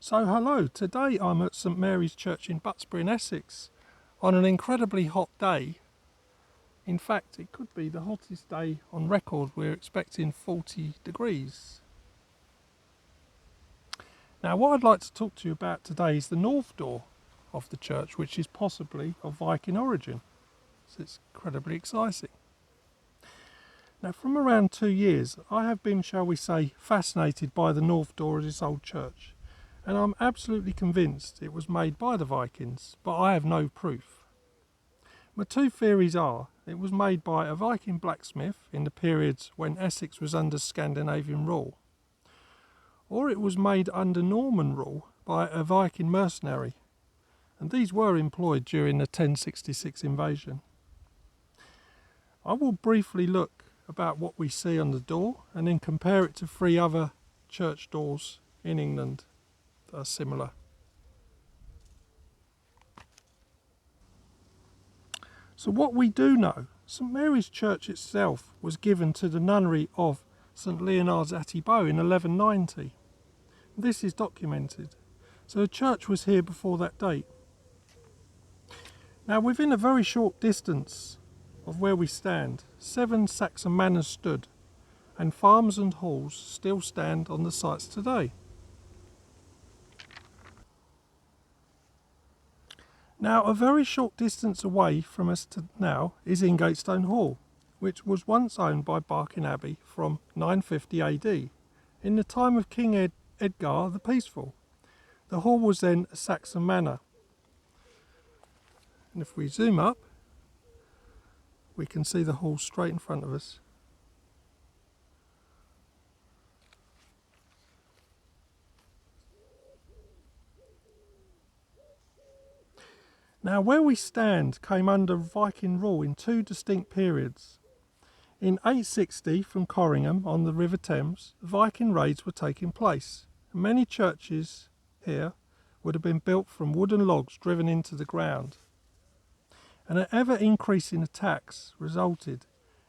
So hello, today I'm at St Mary's Church in Buttsbury in Essex on an incredibly hot day. In fact, it could be the hottest day on record. We're expecting 40 degrees. Now what I'd like to talk to you about today is the north door of the church, which is possibly of Viking origin. So it's incredibly exciting. Now from around 2 years I have been, shall we say, fascinated by the north door of this old church. And I'm absolutely convinced it was made by the Vikings, but I have no proof. My two theories are it was made by a Viking blacksmith in the periods when Essex was under Scandinavian rule, or it was made under Norman rule by a Viking mercenary, and these were employed during the 1066 invasion. I will briefly look about what we see on the door and then compare it to 3 other church doors in England are similar. So what we do know, St Mary's Church itself was given to the nunnery of St Leonard's Attibo in 1190. This is documented. So the church was here before that date. Now within a very short distance of where we stand, 7 Saxon manors stood, and farms and halls still stand on the sites today. Now, a very short distance away from us now is Ingatestone Hall, which was once owned by Barking Abbey from 950 AD, in the time of King Edgar the Peaceful. The hall was then a Saxon manor. And if we zoom up, we can see the hall straight in front of us. Now where we stand came under Viking rule in 2 distinct periods. In 860 from Corringham on the River Thames, Viking raids were taking place. Many churches here would have been built from wooden logs driven into the ground. And an ever increasing attacks resulted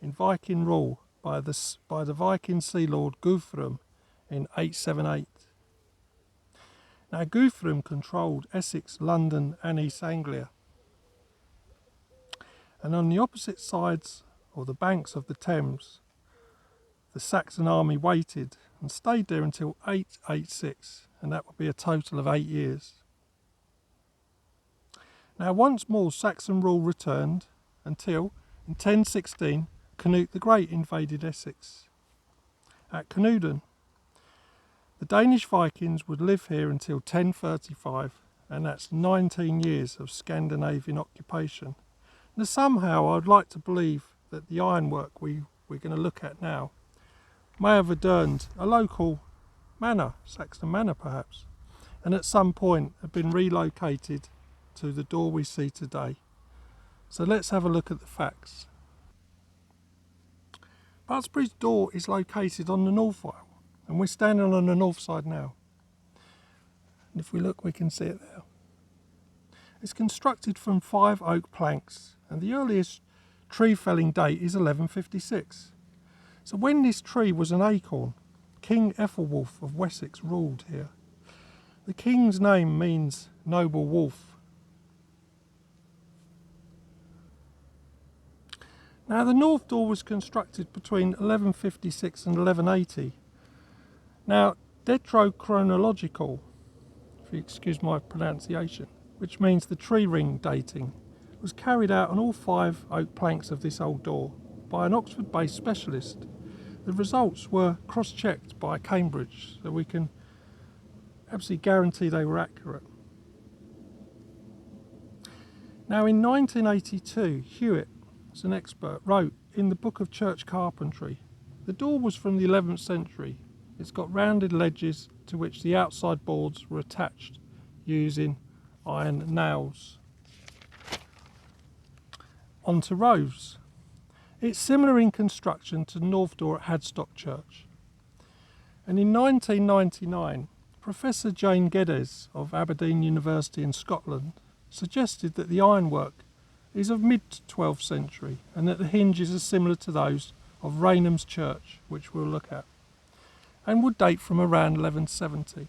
in Viking rule by the Viking sea lord Guthrum in 878. Now Guthrum controlled Essex, London and East Anglia. And on the opposite sides, or the banks of the Thames, the Saxon army waited and stayed there until 886, and that would be a total of 8 years. Now once more Saxon rule returned until, in 1016, Canute the Great invaded Essex. At Canuden, the Danish Vikings would live here until 1035, and that's 19 years of Scandinavian occupation. Now somehow I'd like to believe that the ironwork we're going to look at now may have adorned a local manor, Saxon manor perhaps, and at some point have been relocated to the door we see today. So let's have a look at the facts. Buttsbury's door is located on the north wall, and we're standing on the north side now. And if we look, we can see it there. It's constructed from 5 oak planks, and the earliest tree felling date is 1156. So when this tree was an acorn, King Ethelwulf of Wessex ruled here. The king's name means noble wolf. Now the north door was constructed between 1156 and 1180. Now, dendrochronological, if you excuse my pronunciation, which means the tree ring dating, was carried out on all 5 oak planks of this old door by an Oxford-based specialist. The results were cross-checked by Cambridge, so we can absolutely guarantee they were accurate. Now in 1982, Hewitt, as an expert, wrote in the Book of Church Carpentry, the door was from the 11th century. It's got rounded ledges to which the outside boards were attached using iron nails onto rows. It's similar in construction to the north door at Hadstock Church. And in 1999, Professor Jane Geddes of Aberdeen University in Scotland suggested that the ironwork is of mid-12th century and that the hinges are similar to those of Rainham's Church, which we'll look at, and would date from around 1170.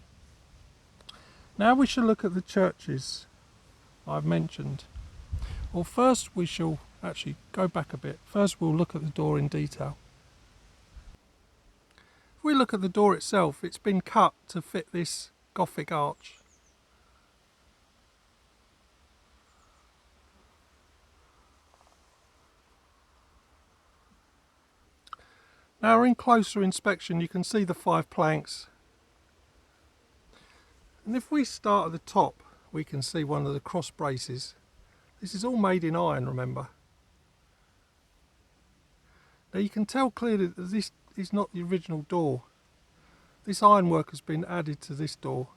Now we shall look at the churches I've mentioned. Well, first we shall actually go back a bit. First we'll look at the door in detail. If we look at the door itself, it's been cut to fit this Gothic arch. Now in closer inspection you can see the 5 planks. And if we start at the top, we can see one of the cross braces. This is all made in iron, remember. Now you can tell clearly that this is not the original door. This ironwork has been added to this door.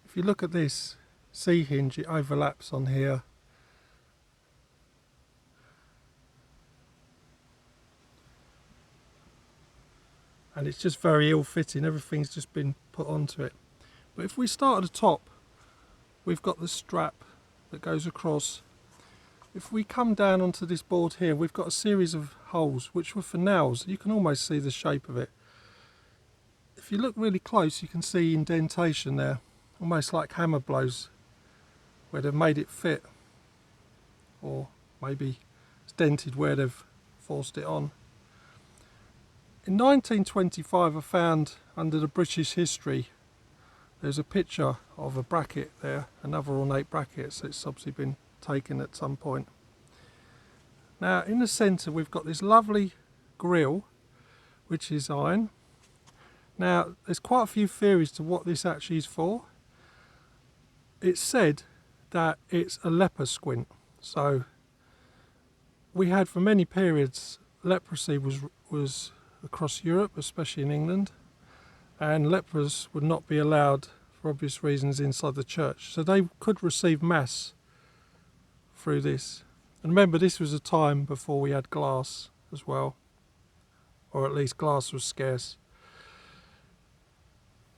If you look at this C-hinge, it overlaps on here. And it's just very ill-fitting, everything's just been put onto it. But if we start at the top, we've got the strap that goes across. If we come down onto this board here, we've got a series of holes which were for nails. You can almost see the shape of it. If you look really close, you can see indentation there, almost like hammer blows where they've made it fit, or maybe it's dented where they've forced it on. In 1925 I found under the British history there's a picture of a bracket there, another ornate bracket, so it's obviously been taken at some point. Now in the centre we've got this lovely grille which is iron. Now there's quite a few theories to what this actually is for. It's said that it's a leper squint. So we had for many periods leprosy was across Europe, especially in England, and lepers would not be allowed for obvious reasons inside the church, so they could receive mass through this. And remember, this was a time before we had glass as well, or at least glass was scarce.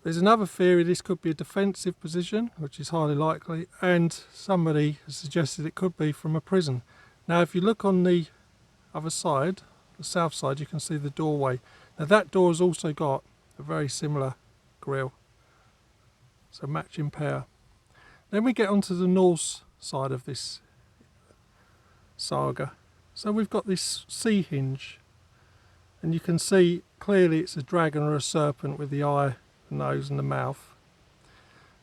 There's another theory this could be a defensive position, which is highly likely, and somebody has suggested it could be from a prison. Now if you look on the other side, the south side, you can see the doorway. Now that door has also got a very similar grille, so matching pair. Then we get onto the north side of this saga. So we've got this C-hinge, and you can see clearly it's a dragon or a serpent with the eye, the nose and the mouth.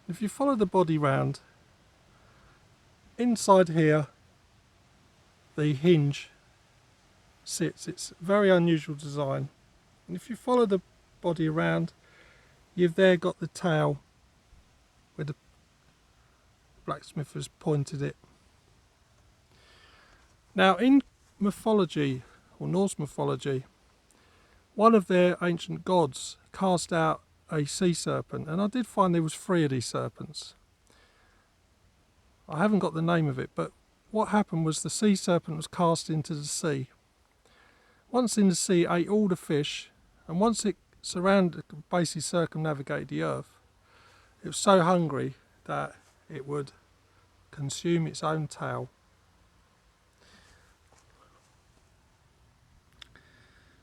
If you follow the body round, inside here the hinge sits. It's a very unusual design, and if you follow the body around, you've there got the tail where the blacksmith has pointed it. Now in mythology, or Norse mythology, one of their ancient gods cast out a sea serpent, and I did find there was 3 of these serpents. I haven't got the name of it, but what happened was the sea serpent was cast into the sea. Once in the sea, it ate all the fish, and once it basically circumnavigated the earth, it was so hungry that it would consume its own tail.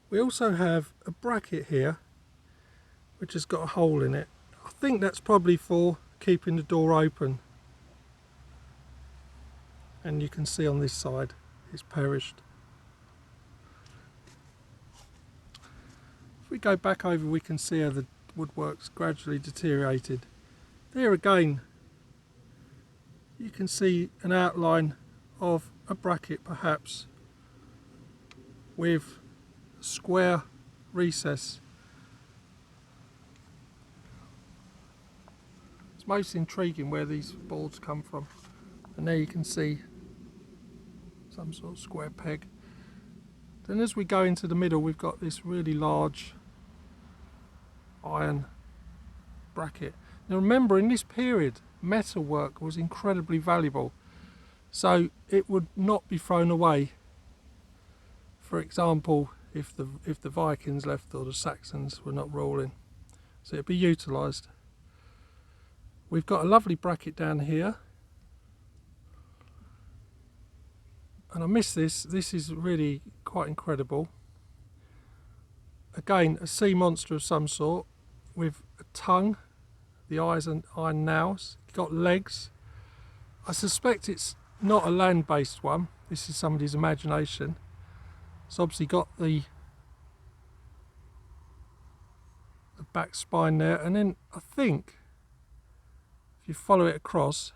We also have a bracket here which has got a hole in it. I think that's probably for keeping the door open, and you can see on this side it's perished. If we go back over, we can see how the woodwork's gradually deteriorated. There again you can see an outline of a bracket, perhaps with a square recess. It's most intriguing where these boards come from, and there you can see some sort of square peg. Then as we go into the middle, we've got this really large iron bracket. Now remember, in this period metalwork was incredibly valuable, so it would not be thrown away. For example, if the Vikings left or the Saxons were not ruling, so it'd be utilised. We've got a lovely bracket down here, and I miss this. This is really quite incredible. Again, a sea monster of some sort with a tongue the iron nails. It's got legs. I suspect it's not a land-based one. This is somebody's imagination. It's obviously got the back spine there, and then I think if you follow it across,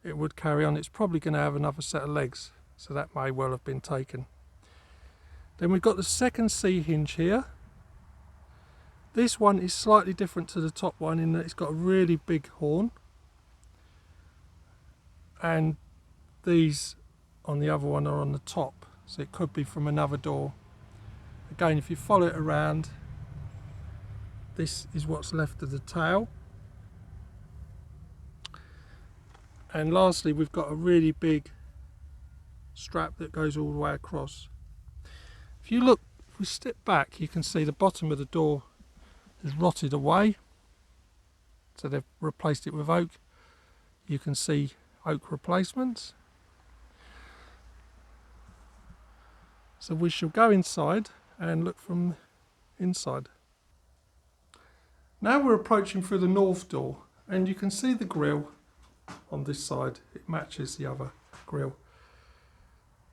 it would carry on. It's probably going to have another set of legs, so that may well have been taken. Then we've got the second C hinge here. This one is slightly different to the top one in that it's got a really big horn, and these on the other one are on the top, so it could be from another door. Again, if you follow it around, this is what's left of the tail. And lastly, we've got a really big strap that goes all the way across. If we step back, you can see the bottom of the door has rotted away, so they've replaced it with oak. You can see oak replacements. So we shall go inside and look from inside. Now we're approaching through the north door, and you can see the grille on this side. It matches the other grille.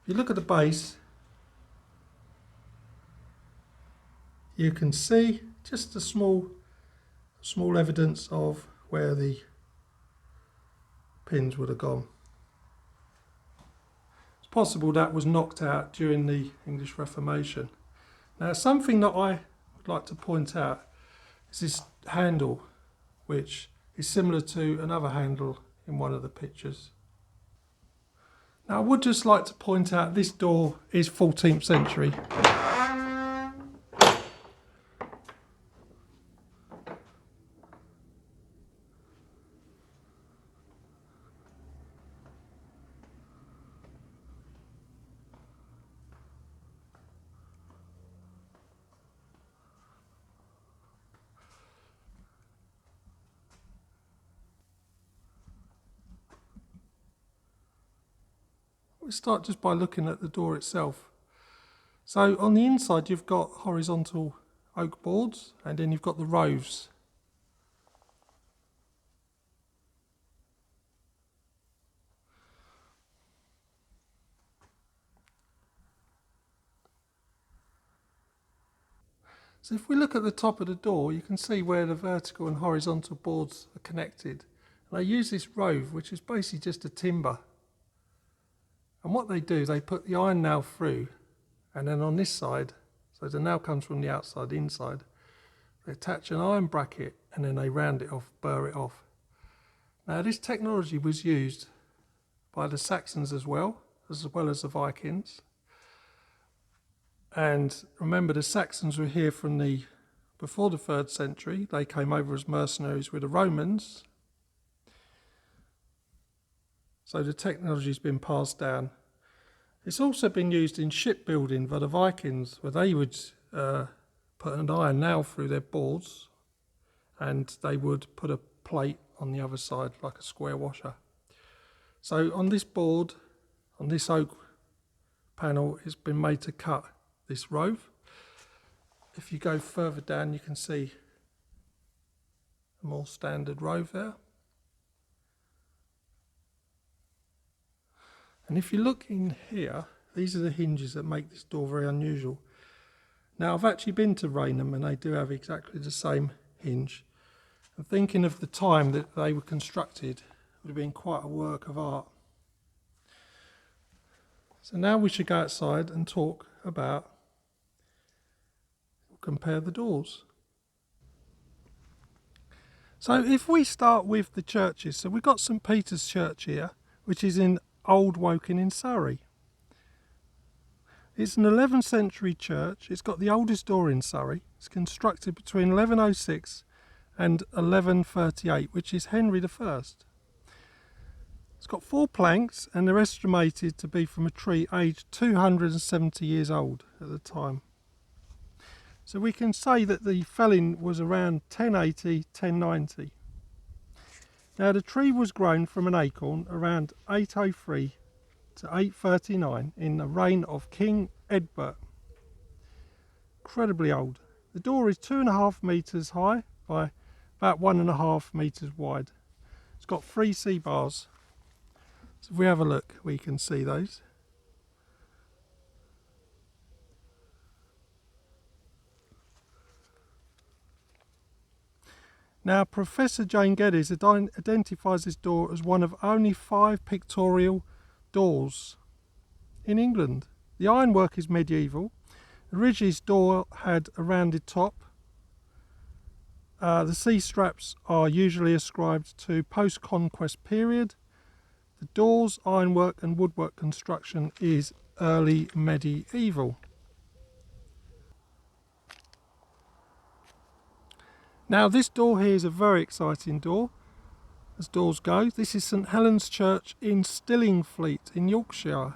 If you look at the base, you can see just a small evidence of where the pins would have gone. It's possible that was knocked out during the English Reformation. Now, something that I would like to point out is this handle, which is similar to another handle in one of the pictures. Now, I would just like to point out this door is 14th century. We'll start just by looking at the door itself. So on the inside you've got horizontal oak boards, and then you've got the rows. So if we look at the top of the door, you can see where the vertical and horizontal boards are connected. And they use this rove, which is basically just a timber. And what they do, they put the iron nail through, and then on this side, so the nail comes from the outside inside, they attach an iron bracket and then they round it off, burr it off. Now, this technology was used by the Saxons as well as the Vikings. And remember, the Saxons were here from before the 3rd century. They came over as mercenaries with the Romans. So the technology's been passed down. It's also been used in shipbuilding by the Vikings, where they would put an iron nail through their boards, and they would put a plate on the other side like a square washer. So on this board, on this oak panel, it's been made to cut this rove. If you go further down, you can see a more standard rove there. And if you look in here, these are the hinges that make this door very unusual. Now, I've actually been to Rainham, and they do have exactly the same hinge. And thinking of the time that they were constructed, would have been quite a work of art. So now we should go outside and talk about, compare the doors. So if we start with the churches, so we've got St Peter's Church here, which is in Old Woking in Surrey. It's an 11th century church. It's got the oldest door in Surrey. It's constructed between 1106 and 1138, which is Henry I. It's got 4 planks, and they're estimated to be from a tree aged 270 years old at the time. So we can say that the felling was around 1080, 1090. Now, the tree was grown from an acorn around 803 to 839 in the reign of King Egbert. Incredibly old. The door is 2.5 metres high by about 1.5 metres wide. It's got 3 C-bars. So if we have a look, we can see those. Now, Professor Jane Geddes identifies this door as one of only 5 pictorial doors in England. The ironwork is medieval. Originally, this door had a rounded top. The C-straps are usually ascribed to post-conquest period. The door's ironwork and woodwork construction is early medieval. Now, this door here is a very exciting door, as doors go. This is St Helen's Church in Stillingfleet in Yorkshire.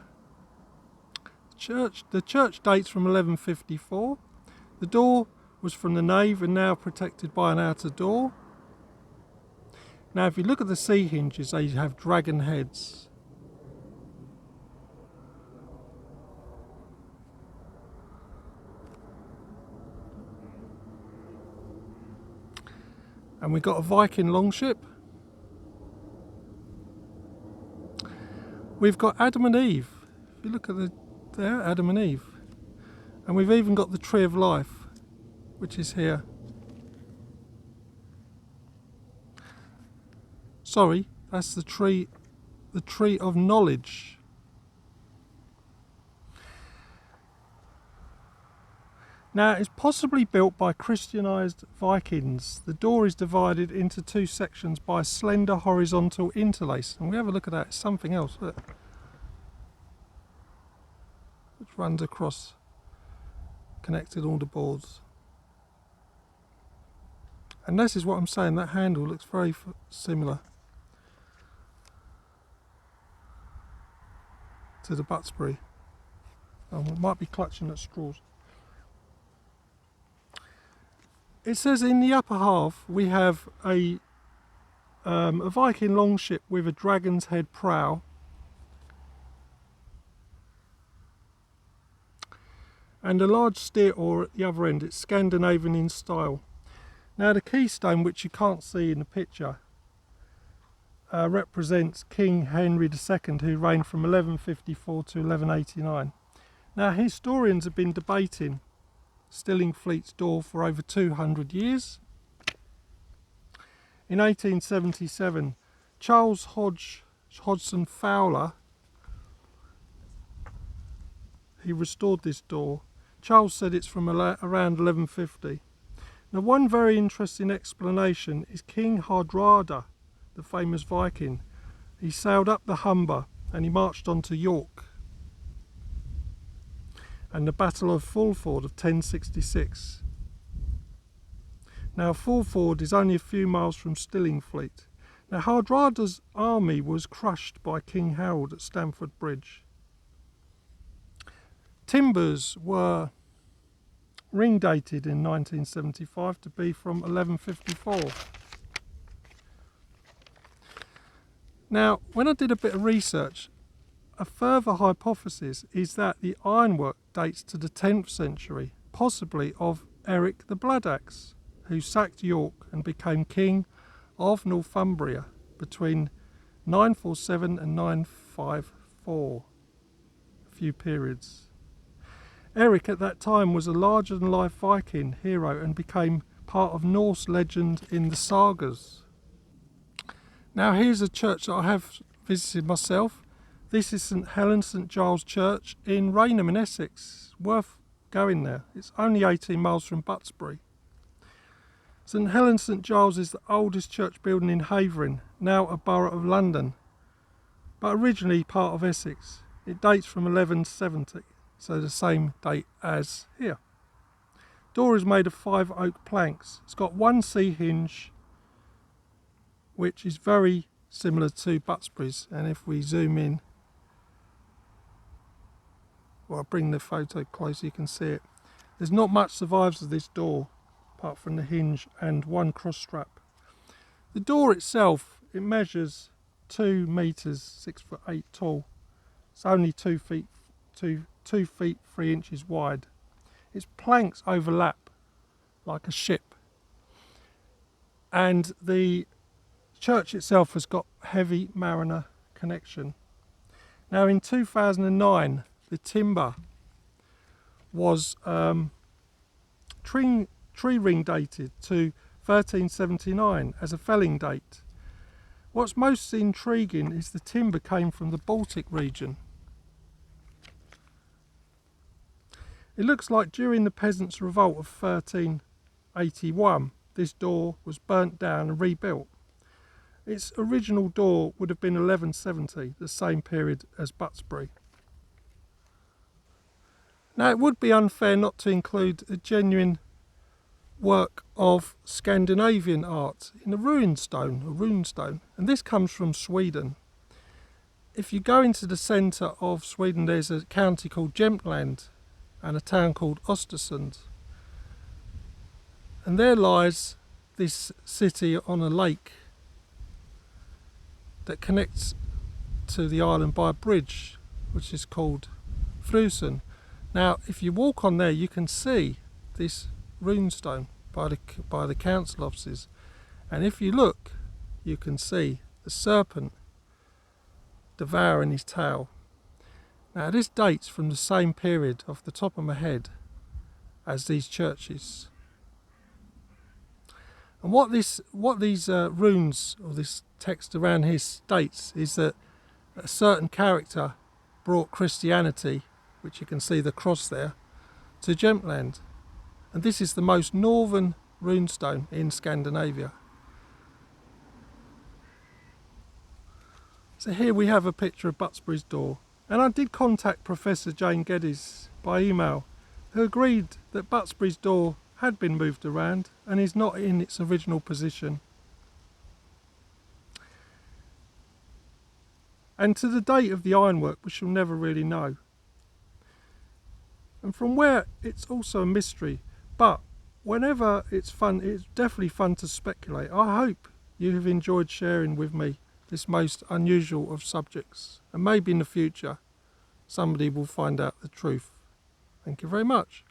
The church dates from 1154. The door was from the nave and now protected by an outer door. Now, if you look at the C hinges, they have dragon heads. And we've got a Viking longship. We've got Adam and Eve. If you look at there, Adam and Eve. And we've even got the Tree of Life, which is here. Sorry, that's the tree of knowledge. Now, it's possibly built by Christianised Vikings. The door is divided into 2 sections by a slender horizontal interlace. And we have a look at that. It's something else, look, which runs across, connected all the boards. And this is what I'm saying, that handle looks very similar to the Buttsbury. It might be clutching at straws. It says in the upper half we have a Viking longship with a dragon's head prow. And a large steer oar at the other end. It's Scandinavian in style. Now, the keystone, which you can't see in the picture, represents King Henry II, who reigned from 1154 to 1189. Now, historians have been debating Stillingfleet's door for over 200 years. In 1877, Charles Hodgson Fowler, he restored this door. Charles said it's from around 1150. Now, one very interesting explanation is King Hardrada, the famous Viking. He sailed up the Humber and he marched on to York. And the Battle of Fulford of 1066. Now, Fulford is only a few miles from Stillingfleet. Now, Hardrada's army was crushed by King Harold at Stamford Bridge. Timbers were ring dated in 1975 to be from 1154. Now, when I did a bit of research, a further hypothesis is that the ironwork dates to the 10th century, possibly of Eric the Bloodaxe, who sacked York and became king of Northumbria between 947 and 954, a few periods. Eric at that time was a larger-than-life Viking hero and became part of Norse legend in the sagas. Now, here's a church that I have visited myself. This is St Helen's St Giles Church in Rainham in Essex. Worth going there. It's only 18 miles from Buttsbury. St Helen's St Giles is the oldest church building in Havering, now a borough of London, but originally part of Essex. It dates from 1170, so the same date as here. Door is made of 5 oak planks. It's got 1 C hinge, which is very similar to Buttsbury's, and if we zoom in, well, I'll bring the photo closer, you can see it. There's not much survives of this door apart from the hinge and 1 cross strap. The door itself, it measures 2 metres, 6 foot 8 tall. It's only 2 feet 3 inches wide. Its planks overlap like a ship, and the church itself has got heavy mariner connection. Now in 2009 the timber was tree ring dated to 1379 as a felling date. What's most intriguing is the timber came from the Baltic region. It looks like during the peasants' revolt of 1381 this door was burnt down and rebuilt. Its original door would have been 1170, the same period as Buttsbury. Now it would be unfair not to include a genuine work of Scandinavian art in a rune stone, and this comes from Sweden. If you go into the centre of Sweden, there's a county called Jämtland and a town called Östersund, and there lies this city on a lake that connects to the island by a bridge which is called Frusen. Now if you walk on there you can see this runestone by the council offices, and if you look you can see the serpent devouring his tail. Now this dates from the same period off the top of my head as these churches. And what these runes or this text around here states is that a certain character brought Christianity, which you can see the cross there, to Jämtland. And this is the most northern runestone in Scandinavia. So here we have a picture of Buttsbury's door, and I did contact Professor Jane Geddes by email, who agreed that Buttsbury's door had been moved around and is not in its original position. And to the date of the ironwork we shall never really know. And from where it's also a mystery, but whenever it's definitely fun to speculate. I hope you have enjoyed sharing with me this most unusual of subjects, and maybe in the future somebody will find out the truth. Thank you very much.